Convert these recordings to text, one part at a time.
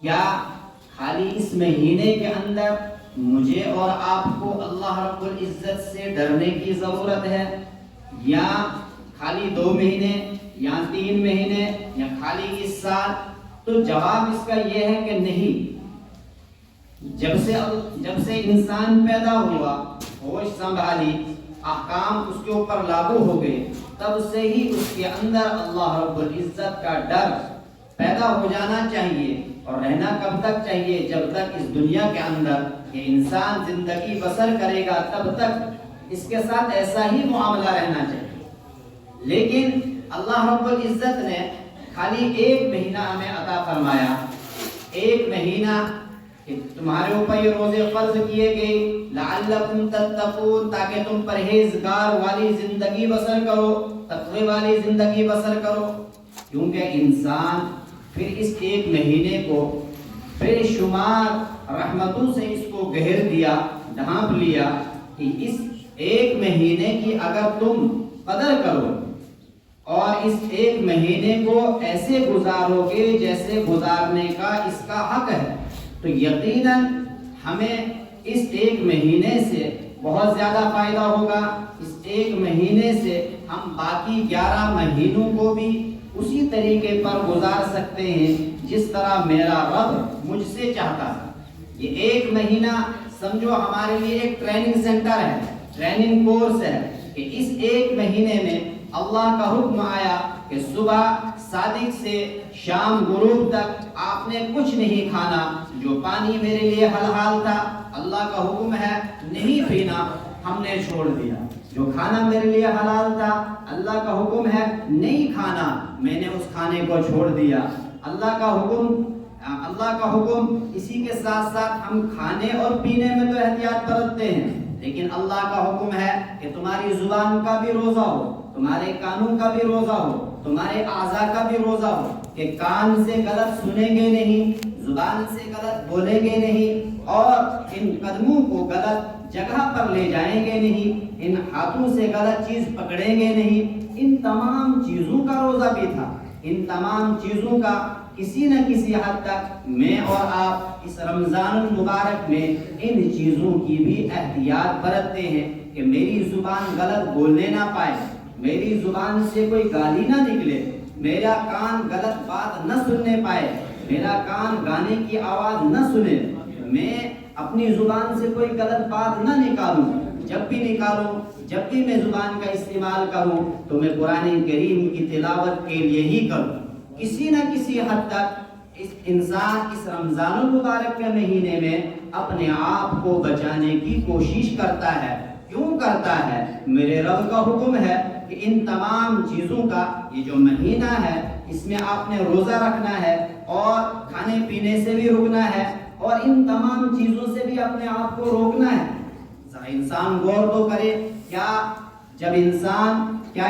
کیا خالی اس مہینے کے اندر مجھے اور آپ کو اللہ رب العزت سے ڈرنے کی ضرورت ہے، یا خالی 2 مہینے یا 3 مہینے یا خالی اس سال؟ تو جواب اس کا یہ ہے کہ نہیں۔ جب سے انسان پیدا ہوا، ہوش سنبھالی، احکام اس کے اوپر لاگو ہو گئے، تب سے ہی اس کے اندر اللہ رب العزت کا ڈر پیدا ہو جانا چاہیے۔ اور رہنا کب تک چاہیے؟ جب تک اس دنیا کے اندر یہ انسان زندگی بسر کرے گا، تب تک اس کے ساتھ ایسا ہی معاملہ رہنا چاہیے۔ لیکن اللہ رب العزت نے خالی 1 مہینہ ہمیں عطا فرمایا، 1 مہینہ کہ تمہارے اوپر یہ روزے فرض کیے گئے، لعلکم تتقون، تاکہ تم پرہیزگار والی زندگی بسر کرو، تقوی والی زندگی بسر کرو۔ کیونکہ انسان پھر اس 1 مہینے کو بے شمار رحمتوں سے اس کو گھیر دیا، ڈھانپ لیا کہ اس 1 مہینے کی اگر تم قدر کرو اور اس 1 مہینے کو ایسے گزارو گے جیسے گزارنے کا اس کا حق ہے، تو یقیناً ہمیں اس 1 مہینے سے بہت زیادہ فائدہ ہوگا۔ اس 1 مہینے سے ہم باقی 11 مہینوں کو بھی اسی طریقے پر گزار سکتے ہیں جس طرح میرا رب مجھ سے چاہتا ہے۔ یہ 1 مہینہ سمجھو ہمارے لیے ایک ٹریننگ سینٹر ہے، ٹریننگ کورس ہے کہ اس 1 مہینے میں اللہ کا حکم آیا کہ صبح صادق سے شام غروب تک آپ نے کچھ نہیں کھانا، جو پانی میرے لیے حلال تھا اللہ کا حکم ہے نہیں پینا، ہم نے چھوڑ دیا۔ جو کھانا میرے لیے حلال تھا اللہ کا حکم ہے نہیں کھانا، میں نے اس کھانے کو چھوڑ دیا۔ اللہ کا حکم اسی کے ساتھ ساتھ ہم کھانے اور پینے میں تو احتیاط برتتے ہیں، لیکن اللہ کا حکم ہے کہ تمہاری زبان کا بھی روزہ ہو، تمہارے کانوں کا بھی روزہ ہو، تمہارے اعضاء کا بھی روزہ ہو، کہ کان سے غلط سنیں گے نہیں، زبان سے غلط بولیں گے نہیں، اور ان قدموں کو غلط جگہ پر لے جائیں گے نہیں، ان ہاتھوں سے غلط چیز پکڑیں گے نہیں۔ ان تمام چیزوں کا روزہ بھی تھا۔ ان تمام چیزوں کا کسی نہ کسی حد تک میں اور آپ اس رمضان المبارک میں ان چیزوں کی بھی احتیاط برتتے ہیں کہ میری زبان غلط بولنے نہ پائے، میری زبان سے کوئی گالی نہ نکلے، میرا کان غلط بات نہ سننے پائے، میرا کان گانے کی آواز نہ سنے، میں اپنی زبان سے کوئی غلط بات نہ نکالوں۔ جب بھی نکالوں، جب بھی میں زبان کا استعمال کروں تو میں قرآن کریم کی تلاوت کے لیے ہی کروں۔ کسی نہ کسی حد تک انسان اس رمضان المبارک کے مہینے میں اپنے آپ کو بچانے کی کوشش کرتا ہے۔ کیوں کرتا ہے؟ میرے رب کا حکم ہے کہ ان تمام چیزوں کا یہ جو مہینہ ہے اس میں آپ نے روزہ رکھنا ہے اور کھانے پینے سے بھی رکنا ہے اور ان تمام چیزوں سے بھی اپنے آپ کو روکنا ہے۔ انسان غور تو کرے، کیا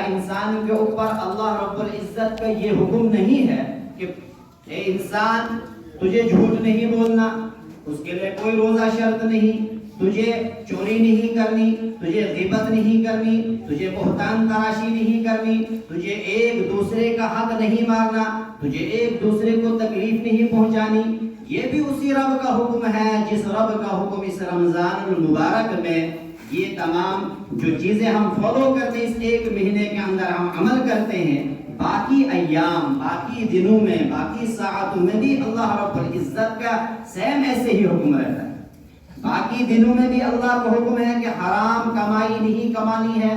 انسان کے اوپر اللہ رب العزت کا یہ حکم نہیں ہے کہ اے انسان تجھے جھوٹ نہیں بولنا، اس کے لیے کوئی روزہ شرط نہیں، تجھے چوری نہیں کرنی، تجھے غیبت نہیں کرنی، تجھے بہتان تراشی نہیں کرنی، تجھے ایک دوسرے کا حق نہیں مارنا، تجھے ایک دوسرے کو تکلیف نہیں پہنچانی۔ یہ بھی اسی رب کا حکم ہے جس رب کا حکم اس رمضان المبارک میں یہ تمام جو چیزیں ہم فالو کرتے ہیں اس 1 مہینے کے اندر ہم عمل کرتے ہیں، باقی ایام، باقی دنوں میں، باقی ساعتوں میں بھی اللہ رب العزت کا سیم ایسے ہی حکم رہتا ہے۔ باقی دنوں میں بھی اللہ کا حکم ہے کہ حرام کمائی نہیں کمانی ہے،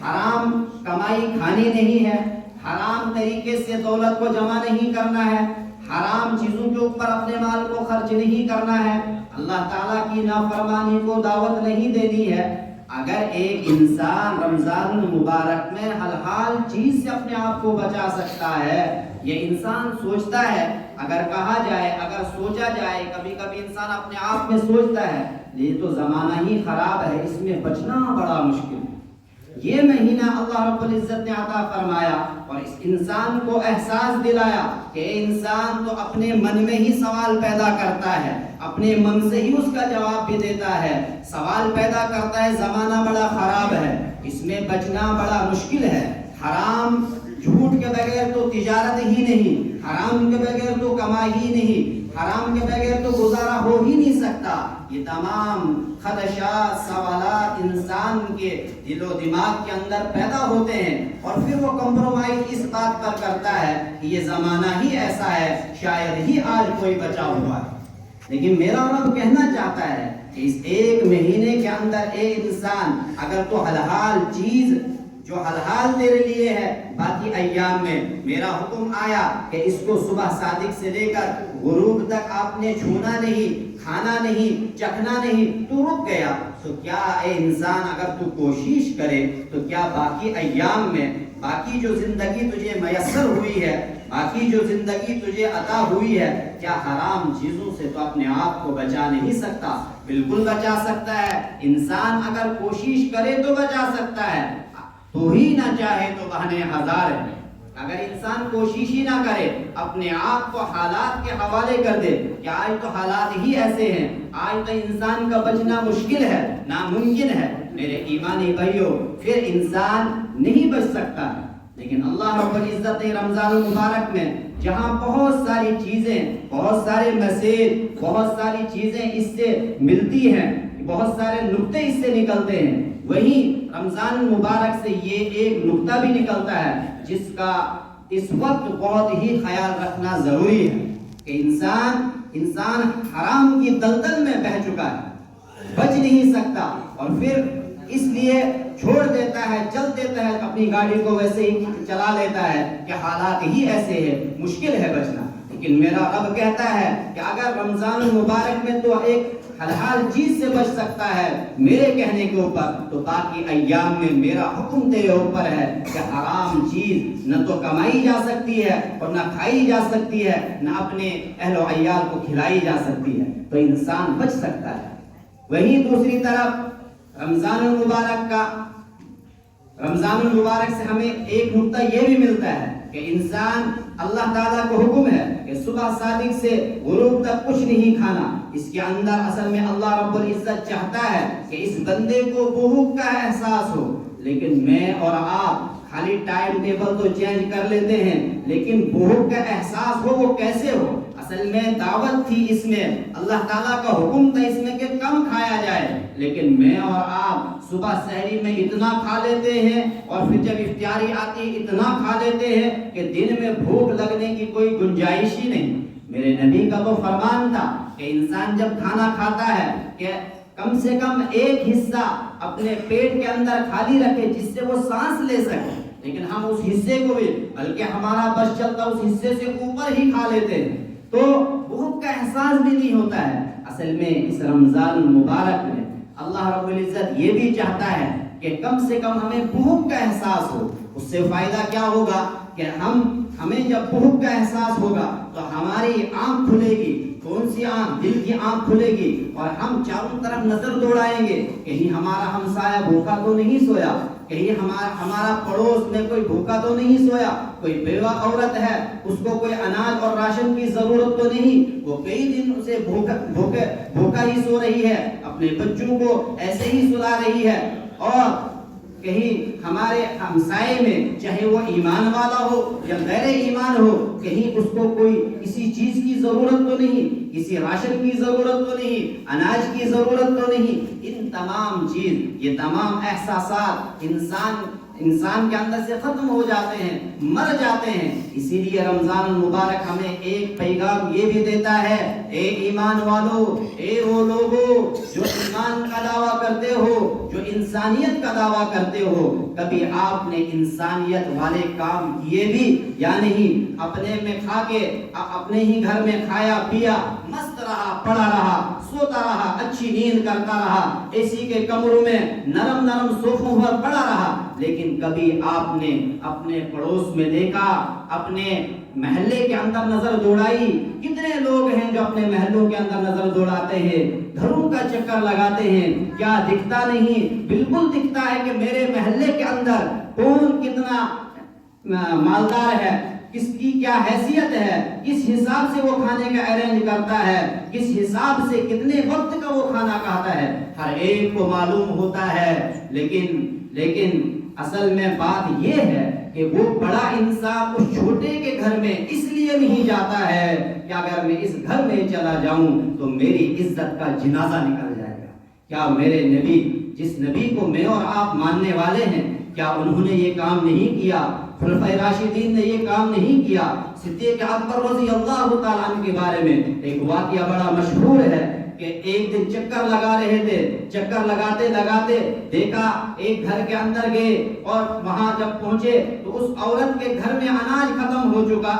حرام کمائی کھانی نہیں ہے، حرام طریقے سے دولت کو جمع نہیں کرنا ہے، حرام چیزوں کے اوپر اپنے مال کو خرچ نہیں کرنا ہے، اللہ تعالیٰ کی نافرمانی کو دعوت نہیں دینی ہے۔ اگر ایک انسان رمضان المبارک میں حلال چیز سے اپنے آپ کو بچا سکتا ہے، یہ انسان سوچتا ہے، اگر کہا جائے، اگر سوچا جائے، کبھی کبھی انسان اپنے آپ میں سوچتا ہے یہ تو زمانہ ہی خراب ہے، اس میں بچنا بڑا مشکل ہے۔ یہ مہینہ اللہ رب العزت نے عطا فرمایا اور اس انسان کو احساس دلایا کہ انسان تو اپنے من میں ہی سوال پیدا کرتا ہے، اپنے من سے ہی اس کا جواب بھی دیتا ہے، سوال پیدا کرتا ہے زمانہ بڑا خراب ہے، اس میں بچنا بڑا مشکل ہے، حرام جھوٹ کے بغیر تو تجارت ہی نہیں، حرام کے بغیر تو کمائی ہی نہیں، حرام کے بغیر تو گزارا ہو ہی نہیں سکتا۔ یہ تمام خدشات، سوالات انسان کے دل و دماغ کے اندر پیدا ہوتے ہیں، اور پھر وہ کمپرومائز اس بات پر کرتا ہے کہ یہ زمانہ ہی ایسا ہے، شاید ہی آج کوئی بچا ہوا ہے۔ لیکن میرا رب کہنا چاہتا ہے کہ اس ایک مہینے کے اندر ایک انسان اگر تو حلال چیز جو حلال تیرے لیے ہے، باقی ایام میں میرا حکم آیا کہ اس کو صبح صادق سے لے کر غروب تک آپ نے چھونا نہیں، کھانا نہیں، چکھنا نہیں، تو رک گیا، تو کیا اے انسان اگر تو کوشش کرے تو کیا باقی ایام میں، باقی جو زندگی تجھے میسر ہوئی ہے، باقی جو زندگی تجھے عطا ہوئی ہے، کیا حرام چیزوں سے تو اپنے آپ کو بچا نہیں سکتا؟ بالکل بچا سکتا ہے۔ انسان اگر کوشش کرے تو بچا سکتا ہے، تو ہی نہ چاہے تو بہانے ہزار ہیں۔ اگر انسان کوشش ہی نہ کرے، اپنے آپ کو حالات کے حوالے کر دے کہ آج تو حالات ہی ایسے ہیں، آج تو انسان کا بچنا مشکل ہے، ناممکن ہے، میرے ایمانی بھائیوں، پھر انسان نہیں بچ سکتا ہے۔ لیکن اللہ رب العزت نے رمضان المبارک میں جہاں بہت ساری چیزیں، بہت سارے مسائل، بہت ساری چیزیں اس سے ملتی ہیں، بہت سارے نقطے اس سے نکلتے ہیں، وہیں رمضان المبارک سے یہ ایک نقطہ بھی نکلتا ہے جس کا اس وقت بہت ہی خیال رکھنا ضروری ہے کہ انسان حرام کی دلدل میں بہہ چکا ہے، بچ نہیں سکتا، اور پھر اس لیے چھوڑ دیتا ہے، چل دیتا ہے، اپنی گاڑی کو ویسے ہی چلا لیتا ہے کہ حالات ہی ایسے ہیں، مشکل ہے بچنا۔ لیکن میرا رب کہتا ہے کہ اگر رمضان المبارک میں تو ایک حلال چیز سے بچ سکتا ہے میرے کہنے کے اوپر، تو باقی ایام میں میرا حکم تیرے اوپر ہے کہ حرام چیز نہ تو کمائی جا سکتی ہے اور نہ کھائی جا سکتی ہے، نہ اپنے اہل و عیال کو کھلائی جا سکتی ہے، تو انسان بچ سکتا ہے۔ وہیں دوسری طرف رمضان المبارک سے ہمیں ایک نقطہ یہ بھی ملتا ہے کہ انسان، اللہ تعالیٰ کو حکم ہے کہ صبح صادق سے غروب تک کچھ نہیں کھانا۔ اس کے اندر اصل میں اللہ رب العزت چاہتا ہے کہ اس بندے کو بھوک کا احساس ہو، لیکن میں اور آپ خالی ٹائم ٹیبل تو چینج کر لیتے ہیں، لیکن بھوک کا احساس ہو وہ کیسے ہو؟ اصل میں دعوت تھی، اس میں اللہ تعالیٰ کا حکم تھا اس میں کہ کم کھایا جائے، لیکن میں اور آپ صبح سحری میں اتنا کھا لیتے ہیں، اور پھر جب افطاری آتی اتنا کھا لیتے ہیں کہ دن میں بھوک لگنے کی کوئی گنجائش ہی نہیں۔ میرے نبی کا تو فرمان تھا کہ انسان جب کھانا کھاتا ہے کہ کم سے کم ایک حصہ اپنے پیٹ کے اندر خالی رکھے جس سے وہ سانس لے سکے، لیکن ہم اس حصے کو بھی، بلکہ ہمارا بس چلتا اس حصے سے اوپر ہی کھا لیتے ہیں، تو بھوک کا احساس بھی نہیں ہوتا ہے۔ اصل میں اس رمضان المبارک میں اللہ رب العزت یہ بھی چاہتا ہے کہ کم سے کم ہمیں بھوک کا احساس ہو۔ اس سے فائدہ کیا ہوگا کہ ہمیں جب بھوک کا احساس ہوگا تو ہماری آنکھ کھلے گی، کون سی آنکھ؟ دل کی آنکھ کھلے گی، اور ہم چاروں طرف نظر دوڑائیں گے، کہیں ہمارا ہمسایہ بھوکا تو نہیں سویا، کہیں ہمارا پڑوس میں کوئی بھوکا تو نہیں سویا، کوئی بیوہ عورت ہے اس کو کوئی اناج اور راشن کی ضرورت تو نہیں، وہ کئی دن سے بھوکا ہی سو رہی ہے، اپنے بچوں کو ایسے ہی سلا رہی ہے، اور کہیں ہمارے ہمسائے میں چاہے وہ ایمان والا ہو یا غیر ایمان ہو، کہیں اس کو کوئی کسی چیز کی ضرورت تو نہیں، کسی راشن کی ضرورت تو نہیں، اناج کی ضرورت تو نہیں۔ ان تمام چیز، یہ تمام احساسات انسان کے اندر سے ختم ہو جاتے ہیں، مر جاتے ہیں۔ اسی لیے رمضان المبارک ہمیں ایک پیغام یہ بھی دیتا ہے، اے ایمان والو، اے وہ لوگو جو ایمان کا دعویٰ کرتے ہو، جو انسانیت کا دعویٰ کرتے ہو، کبھی آپ نے انسانیت والے کام کیے بھی یا نہیں؟ اپنے میں کھا کے اپنے ہی گھر میں کھایا پیا، مست رہا، پڑا رہا، سوتا رہا، اچھی نیند کرتا رہا، اسی کے کمروں میں نرم صوفوں پر پڑا رہا، لیکن کبھی آپ نے اپنے پڑوس میں دیکھا، اپنے محلے کے اندر نظر دوڑائی؟ کتنے لوگ ہیں جو اپنے محلوں کے اندر نظر دوڑاتے ہیں، گھروں کا چکر لگاتے ہیں؟ کیا دکھتا نہیں؟ بالکل دکھتا ہے کہ میرے محلے کے اندر کون کتنا مالدار ہے، کس کی کیا حیثیت ہے، کس حساب سے وہ کھانے کا ارینج کرتا ہے، کس حساب سے کتنے وقت کا وہ کھانا کھاتا ہے، ہر ایک کو معلوم ہوتا ہے۔ لیکن اصل میں بات یہ ہے کہ وہ بڑا انسان اس چھوٹے کے گھر میں اس لیے نہیں جاتا ہے کہ اگر میں اس گھر میں چلا جاؤں تو میری عزت کا جنازہ نکل جائے گا. کیا میرے نبی، جس نبی کو میں اور آپ ماننے والے ہیں، کیا انہوں نے یہ کام نہیں کیا؟ خلفائے راشدین نے یہ کام نہیں کیا؟ صدیق اکبر رضی اللہ تعالیٰ عنہ کے بارے میں ایک واقعہ بڑا مشہور ہے کہ ایک دن چکر لگا رہے تھے، چکر لگاتے لگاتے دیکھا ایک گھر کے اندر گئے اور وہاں جب پہنچے تو اس عورت کے گھر میں اناج ختم ہو چکا.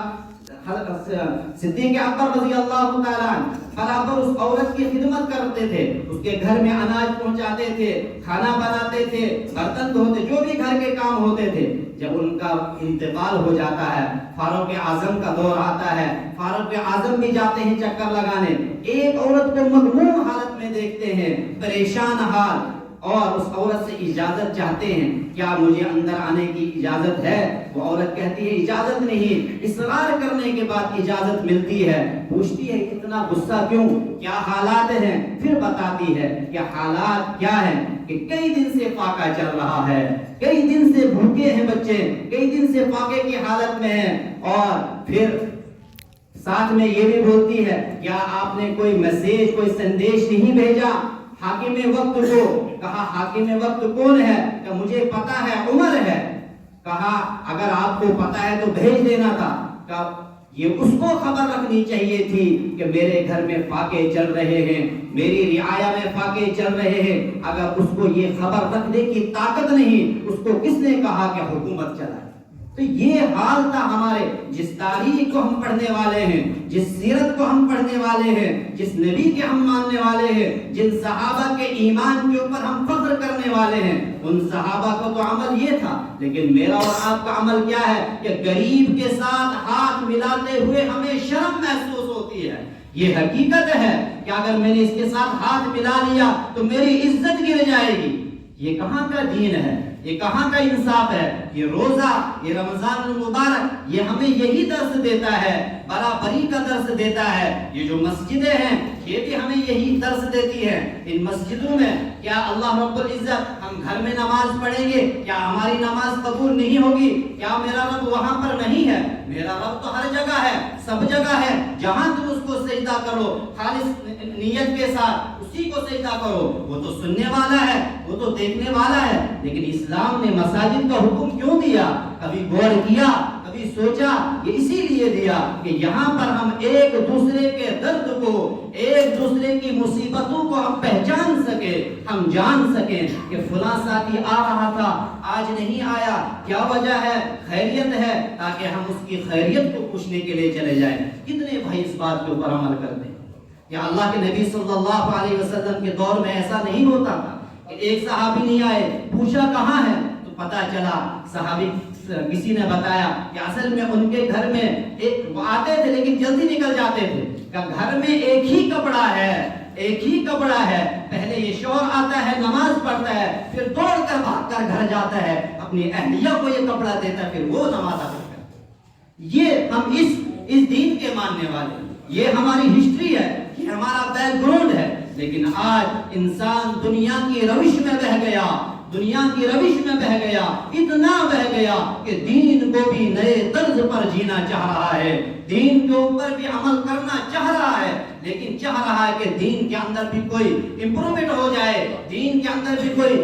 صدیق اکبر رضی اللہ تعالیٰ عنہ برابر اس عورت کی خدمت کرتے تھے، اس کے گھر میں اناج پہنچاتے تھے، کھانا بناتے تھے، برتن دھوتے، جو بھی گھر کے کام ہوتے تھے. جب ان کا انتقال ہو جاتا ہے، فاروق اعظم کا دور آتا ہے، فاروق اعظم بھی جاتے ہیں چکر لگانے، ایک عورت کو مغموم حالت میں دیکھتے ہیں، پریشان حال، اور اس عورت سے اجازت چاہتے ہیں، کیا مجھے اندر آنے کی اجازت ہے؟ وہ عورت کہتی ہے اجازت نہیں. اصرار کرنے کے بعد اجازت ملتی ہے. پوچھتی ہے اتنا غصہ کیوں، کیا حالات ہیں؟ پھر بتاتی ہے کہ حالات کیا ہیں کہ کئی دن سے فاقہ چل رہا ہے، کئی دن سے بھوکے ہیں بچے، کئی دن سے فاقے کی حالت میں ہیں. اور پھر ساتھ میں یہ بھی بولتی ہے کیا آپ نے کوئی میسج، کوئی سندیش نہیں بھیجا حاکم وقت کو؟ کہا حاکم وقت کون ہے؟ کہ مجھے پتا ہے، عمر ہے. کہا اگر آپ کو پتا ہے تو بھیج دینا تھا. کہ یہ اس کو خبر رکھنی چاہیے تھی کہ میرے گھر میں فاقے چل رہے ہیں، میری رعایا میں فاقے چل رہے ہیں. اگر اس کو یہ خبر رکھنے کی طاقت نہیں، اس کو کس نے کہا کہ حکومت چلائے؟ تو یہ حال تھا ہمارے. جس تاریخ کو ہم پڑھنے والے ہیں، جس سیرت کو ہم پڑھنے والے ہیں، جس نبی کے ہم ماننے والے ہیں، جن صحابہ کے ایمان کے اوپر ہم فخر کرنے والے ہیں، ان صحابہ کو تو عمل یہ تھا. لیکن میرا اور آپ کا عمل کیا ہے کہ غریب کے ساتھ ہاتھ ملاتے ہوئے ہمیں شرم محسوس ہوتی ہے. یہ حقیقت ہے کہ اگر میں نے اس کے ساتھ ہاتھ ملا لیا تو میری عزت گر جائے گی. یہ کہاں کا دین ہے؟ یہ کہاں کا انصاف ہے؟ یہ روزہ، یہ رمضان المبارک، یہ ہمیں یہی درس دیتا ہے، برابری کا درس دیتا ہے. یہ جو مسجدیں ہیں یہ بھی ہمیں یہی درس دیتی ہے. ان مسجدوں میں کیا اللہ رب العزت، ہم گھر میں نماز پڑھیں گے، کیا ہماری نماز قبول نہیں ہوگی؟ کیا میرا رب وہاں پر نہیں ہے؟ میرا رب تو ہر جگہ ہے، سب جگہ ہے. جہاں تم اس کو سجدہ کرو خالص نیت کے ساتھ، اسی کو سجدہ کرو. وہ تو سننے والا ہے، وہ تو دیکھنے والا ہے. لیکن اسلام نے مساجد کا حکم کیوں دیا؟ کبھی غور کیا، کبھی سوچا؟ یہ اسی لیے دیا کہ یہاں پر ہم ایک دوسرے کے درد کو، ایک دوسرے کی مصیبتوں کو ہم پہچان سکیں، ہم جان سکیں کہ فلاں ساتھی آ رہا تھا، آج نہیں آیا، کیا وجہ ہے، خیریت ہے، تاکہ ہم اس کی خیریت کو پوچھنے کے لیے چلے جائیں. کتنے بھائی اس بات کے اوپر عمل کرتے ہیں؟ یا اللہ کے نبی صلی اللہ علیہ وسلم کے دور میں ایسا نہیں ہوتا تھا کہ ایک صحابی نہیں آئے، پوچھا کہاں ہے تو پتا چلا، صحابی کسی نے بتایا کہ اصل میں ان کے گھر میں ایک آتے تھے لیکن جلدی نکل جاتے تھے، کہ گھر میں ایک ہی کپڑا ہے، ایک ہی کپڑا ہے. پہلے یہ شوہر آتا ہے، نماز پڑھتا ہے، پھر دوڑ کر بھاگ کر گھر جاتا ہے، اپنی اہلیہ کو یہ کپڑا دیتا ہے، پھر وہ نماز ادا کرتا ہے. یہ ہم اس دین کے ماننے والے، یہ ہماری ہسٹری ہے، یہ ہمارا بیک گراؤنڈ ہے. لیکن آج انسان دنیا کی روش میں بہ گیا، دنیا کی روش میں بہ گیا، اتنا بہ گیا کہ دین کو بھی نئے طرز پر جینا چاہ رہا ہے، دین کے اوپر بھی عمل کرنا چاہ رہا ہے. لیکن چاہ رہا ہے کہ دین کے اندر بھی کوئی امپرومنٹ ہو جائے، دین کے اندر بھی کوئی،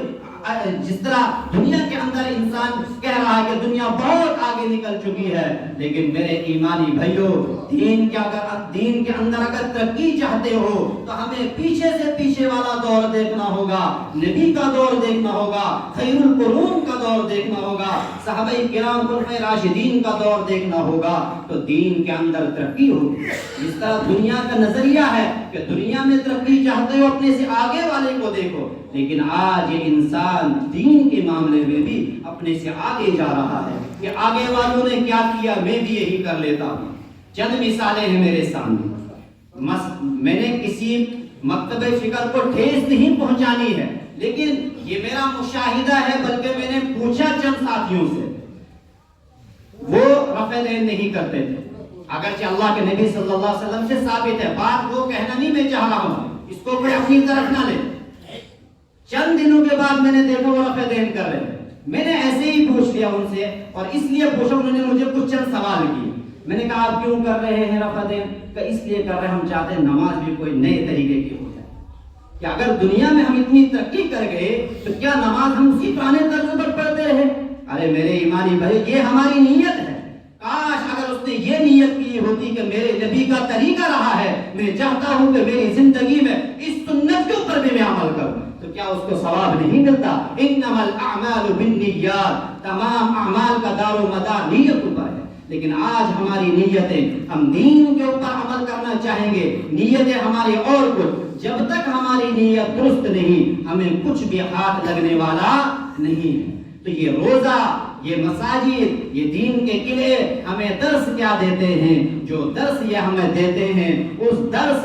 جس طرح دنیا کے اندر انسان کہہ رہا ہے کہ دنیا بہت آگے نکل چکی ہے. لیکن میرے ایمانی بھائیوں، دین کے اندر اگر ترقی چاہتے ہو تو ہمیں پیچھے سے پیچھے والا دور دیکھنا ہوگا، نبی کا دور دیکھنا ہوگا، خیر القرون کا دور دیکھنا ہوگا، صحابہ کرام خلفائے راشدین کا دور دیکھنا ہوگا، تو دین کے اندر ترقی ہوگی. جس طرح دنیا کا نظریہ ہے کہ دنیا میں ترقی چاہتے ہو اپنے سے آگے والے کو دیکھو، لیکن آج یہ انسان دین کے معاملے میں بھی اپنے سے آگے جا رہا ہے کہ آگے والوں نے کیا کیا میں بھی یہی کر لیتا ہوں. چند مثالیں ہیں میرے سامنے. میں نے کسی مکتب فکر کو ٹھیس نہیں پہنچانی ہے، لیکن یہ میرا مشاہدہ ہے، بلکہ میں نے پوچھا چند ساتھیوں سے، وہ رفع دین نہیں کرتے تھے. اگرچہ اللہ کے نبی صلی اللہ علیہ وسلم سے ثابت ہے، بات وہ کہنا نہیں میں چاہ رہا ہوں، اس کو کوئی اپنی طرف نہ لے. چند دنوں کے بعد میں نے دیکھا وہ رفع دین کر رہے ہیں. میں نے ایسے ہی پوچھ لیا ان سے، اور اس لیے پوچھا، انہوں نے مجھے کچھ چند سوال کیے. میں نے کہا آپ کیوں کر رہے ہیں رفع دین؟ کہ اس لیے کر رہے ہیں، ہم چاہتے ہیں نماز بھی کوئی نئے طریقے کی ہو جائے. کہ اگر دنیا میں ہم اتنی ترقی کر گئے تو کیا نماز ہم اسی پرانے طرز پر پڑھتے رہے؟ ارے میرے ایمانی بھائی، یہ ہماری نیت ہے. کاش اگر اس نے یہ نیت کی ہوتی کہ میرے نبی کا طریقہ رہا ہے، میں چاہتا ہوں کہ میری زندگی میں اس سنت کے اوپر بھی میں عمل کروں، تو کیا اس کو ثواب نہیں ملتا؟ انما الاعمال بالنیات، تمام اعمال کا دار و مدار نیت پر ہے. لیکن آج ہماری نیتیں، ہم دین کے اوپر عمل کرنا چاہیں گے، نیتیں ہماری اور کچھ. جب تک ہماری نیت درست نہیں، ہمیں کچھ بھی ہاتھ لگنے والا نہیں ہے. تو یہ روزہ، یہ مساجد، یہ دین کے قلعے ہمیں درس کیا دیتے ہیں؟ جو درس یہ ہمیں دیتے ہیں، اس درس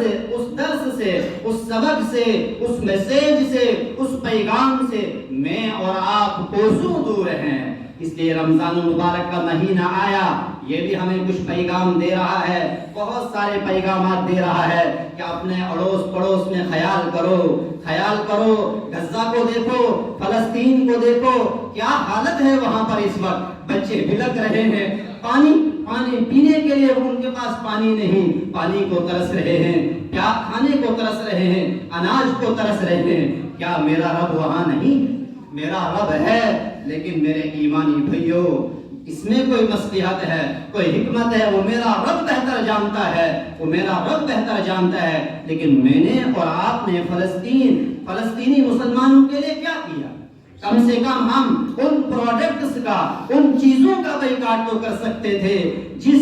سے، اس سبق سے، اس میسیج سے، اس پیغام سے میں اور آپ کوسوں دور ہیں. اس لیے رمضان المبارک کا مہینہ آیا، یہ بھی ہمیں کچھ پیغام دے رہا ہے، بہت سارے پیغامات دے رہا ہے کہ اپنے اڑوس پڑوس میں خیال کرو. غزہ کو دیکھو، فلسطین کو دیکھو، کیا حالت ہے وہاں پر اس وقت. بچے بلک رہے ہیں، پانی پینے کے لیے ان کے پاس پانی نہیں، پانی کو ترس رہے ہیں، کھانے کو ترس رہے ہیں، اناج کو ترس رہے ہیں. کیا میرا رب وہاں نہیں؟ میرا رب ہے، لیکن میرے ایمانی بھائیو، اس میں کوئی مصلحت ہے، کوئی حکمت ہے، وہ میرا رب بہتر جانتا ہے. لیکن میں نے اور آپ نے فلسطینی مسلمانوں کے لیے کیا کیا؟ کم سے کم ہم ان پروڈکٹس کا، ان چیزوں کا بائیکاٹ تو کر سکتے تھے جس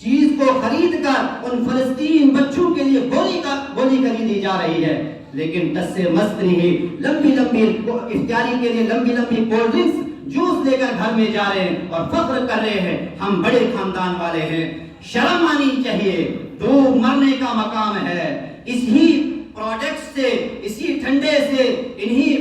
چیز کو خرید کر ان فلسطین بچوں کے لیے گولی خریدی جا رہی ہے. لیکن ٹس سے مست نہیں، لمبی افطاری کے لیے لمبی کولڈ ڈرنکس، جوس لے کر گھر میں جا رہے ہیں اور فخر کر رہے ہیں ہم بڑے خاندان والے ہیں. شرم آنی چاہیے، ڈوب مرنے کا مقام ہے. اسی پروڈکٹ سے، اسی ٹھنڈے سے، انہی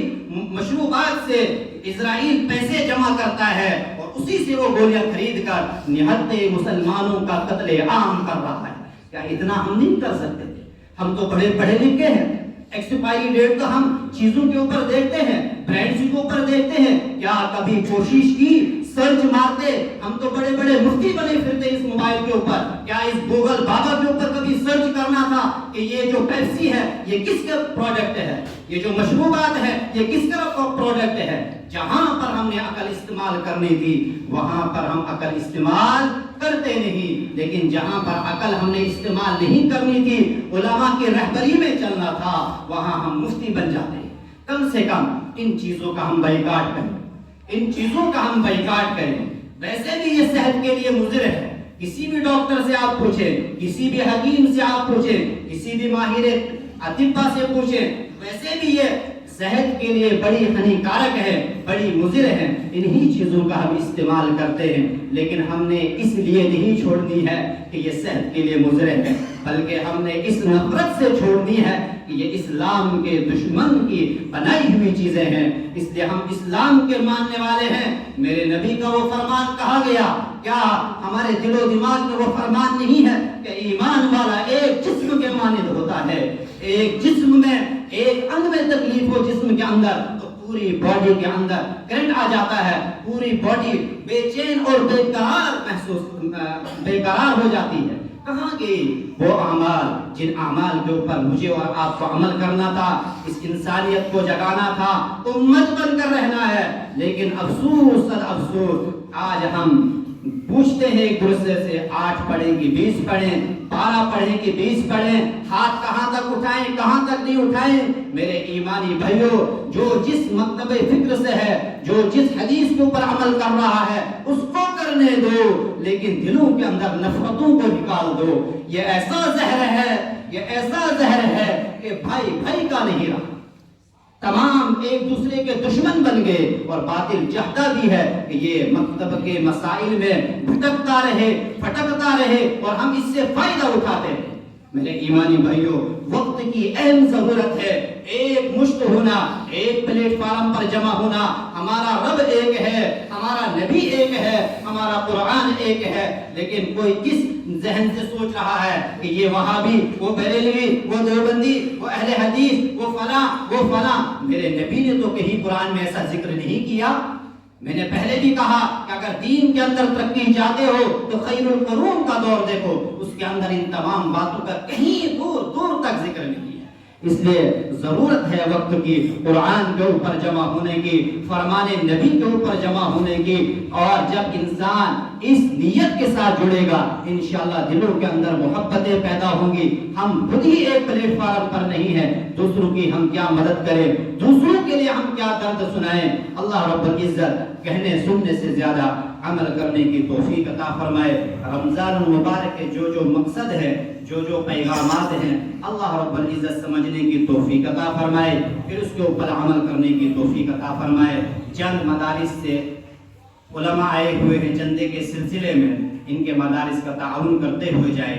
مشروبات سے اسرائیل پیسے جمع کرتا ہے اور اسی سے وہ گولیاں خرید کر نہتے مسلمانوں کا قتل عام کر رہا ہے. کیا اتنا ہم نہیں کر سکتے تھے؟ ہم تو بڑے پڑھے لکھے ہیں. ایکسپائری ڈیٹ تو ہم چیزوں کے اوپر دیکھتے ہیں، برانڈز کے اوپر دیکھتے ہیں. کیا کبھی کوشش کی سرچ مارتے؟ ہم تو بڑے مفتی بنے پھرتے اس موبائل کے اوپر. کیا اس گوگل بابا کے اوپر کبھی سرچ کرنا تھا کہ یہ جو پیپسی ہے یہ کس کا پروڈکٹ ہے، یہ جو مشروبات ہے یہ کس کا پروڈکٹ ہے؟ جہاں پر ہم نے عقل استعمال کرنی تھی وہاں پر ہم عقل استعمال کرتے نہیں. لیکن جہاں پر عقل ہم نے استعمال نہیں کرنی تھی، علماء کی رہبری میں چلنا تھا، وہاں ہم مفتی بن جاتے ہیں. کم سے کم ان چیزوں کا ہم بائیکاٹ کریں. ویسے بھی یہ صحت کے لیے مضر ہے. کسی بھی ڈاکٹر سے آپ پوچھیں، کسی بھی حکیم سے آپ پوچھیں، کسی بھی ماہر اطباء سے پوچھیں، ویسے بھی یہ صحت کے لیے بڑی ہانیکارک ہے، بڑی مضر ہے. انہی چیزوں کا ہم استعمال کرتے ہیں. لیکن ہم نے اس لیے نہیں چھوڑنی ہے کہ یہ صحت کے لیے مضر ہے، بلکہ ہم نے اس نفرت سے چھوڑنی ہے کہ یہ اسلام کے دشمن کی بنائی ہوئی چیزیں ہیں. اس لیے ہم اسلام کے ماننے والے ہیں. میرے نبی کا وہ فرمان کہا گیا، کیا ہمارے دل و دماغ میں وہ فرمان نہیں ہے کہ ایمان والا ایک جسم کے مانند ہوتا ہے؟ ایک جسم میں، ایک انگ میں تکلیف ہو جسم کے اندر تو پوری باڈی کے اندر کرنٹ آ جاتا ہے، پوری باڈی بے چین اور بیقرار ہو جاتی ہے. کہاں گئی وہ اعمال جن اعمال کے اوپر مجھے اور آپ کو عمل کرنا تھا، اس انسانیت کو جگانا تھا، امت بن کر رہنا ہے. لیکن افسوس آج ہم پوچھتے ہیں ایک دوسرے سے 8 پڑھیں کہ 20 پڑھیں، 12 پڑھیں کہ 20 پڑھیں، ہاتھ کہاں تک اٹھائیں کہاں تک نہیں اٹھائیں. میرے ایمانی بھائیوں، جو جس مکتب فکر سے ہے، جو جس حدیث کے اوپر عمل کر رہا ہے اس کو کرنے دو، لیکن دلوں کے اندر نفرتوں کو نکال دو. یہ ایسا زہر ہے کہ بھائی کا نہیں رہا. تمام ایک دوسرے کے دشمن بن گئے اور باطل چاہتا بھی ہے کہ یہ مکتب کے مسائل میں بھٹکتا رہے اور ہم اس سے فائدہ اٹھاتے ہیں. میرے ایمانی بھائیوں، وقت کی اہم ضرورت ہے. ایک مشت ہونا، ایک پلیٹ فارم پر جمع ہونا. ہمارا رب ایک ہے، ہمارا نبی ایک ہے، ہمارا قرآن ایک ہے. لیکن کوئی کس ذہن سے سوچ رہا ہے کہ یہ وہابی، وہ بریلوی، وہ دیوبندی، وہ اہل حدیث، وہ فلاں. میرے نبی نے تو کہیں قرآن میں ایسا ذکر نہیں کیا. میں نے پہلے بھی کہا کہ اگر دین کے اندر ترقی چاہتے ہو تو خیر القرون کا دور دیکھو، اس کے اندر ان تمام باتوں کا کہیں دور دور تک ذکر نہیں ہے۔ اس لیے ضرورت ہے وقت کی قرآن کے اوپر جمع ہونے کی، فرمان نبی کے اوپر جمع ہونے کی، اور جب انسان اس نیت کے ساتھ جڑے گا انشاءاللہ دلوں کے اندر محبتیں پیدا ہوں گی۔ ہم خود ہی ایک پلیٹ فارم پر نہیں ہے، دوسروں کی ہم کیا مدد کریں، دوسروں کے لیے ہم کیا درد سنائیں۔ اللہ رب العزت کہنے سننے سے زیادہ عمل کرنے کی توفیق عطا فرمائے۔ رمضان المبارک کے جو جو مقصد ہے، جو پیغامات ہیں، اللہ رب العزت سمجھنے کی توفیق عطا فرمائے، پھر اس کے اوپر عمل کرنے کی توفیق عطا فرمائے۔ چند مدارس سے علماء آئے ہوئے ہیں چندے کے سلسلے میں، ان کے مدارس کا تعاون کرتے ہوئے جائے۔